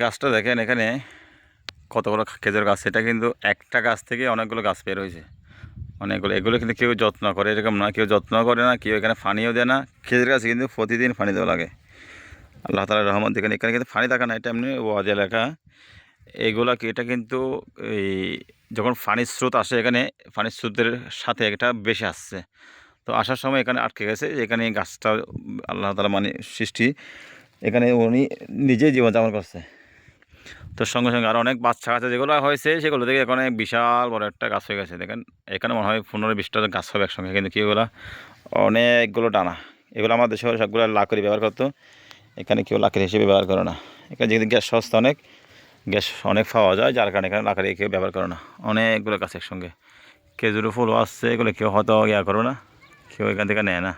গাছটা দেখেন এখানে কতগুলো খেজুর গাছ। এটা কিন্তু একটা গাছ থেকে অনেকগুলো গাছ বের হয়েছে, অনেকগুলো। এগুলো কিন্তু কেউ যত্ন করে এরকম না, কেউ যত্ন করে না, কেউ এখানে পানিও দেয় না। খেজুর গাছে কিন্তু প্রতিদিন পানি দেওয়া লাগে। আল্লাহ তাআলার রহমত দেখেন এখানে কিন্তু পানি থাকা না, এটা এমনি ওয়াদি এলাকা। এইগুলা কি এটা কিন্তু এই যখন পানির স্রোত আসে এখানে, পানির স্রোতের সাথে এটা বেশি আসছে, তো আসার সময় এখানে আটকে গেছে। এখানে গাছটা আল্লাহ তাআলা মানে সৃষ্টি, এখানে উনি নিজেই জীবনযাপন করছে। তো সঙ্গে সঙ্গে আরও অনেক বাচ্চা কাচ্চা যেগুলো হয়েছে সেগুলো থেকে এখন অনেক বিশাল বড় একটা গাছ হয়ে গেছে। দেখেন এখানে মনে হয় 15-20টা গাছ হবে একসঙ্গে, কিন্তু কি এগুলো অনেকগুলো টানা। এগুলো আমাদের শহরে সবগুলো লাকড়ি ব্যবহার করতো, এখানে কেউ লাকড়ি হিসেবে ব্যবহার করে না। এখানে যেহেতু গ্যাস সস্তা, অনেক গ্যাস অনেক পাওয়া যায়, যার কারণে এখানে লাকড়ি কেউ ব্যবহার করে না। অনেকগুলো গাছ একসঙ্গে, খেজুর ফুলও আসছে, এগুলো কেউ হয়তো করবে না, কেউ এখান থেকে নেয় না।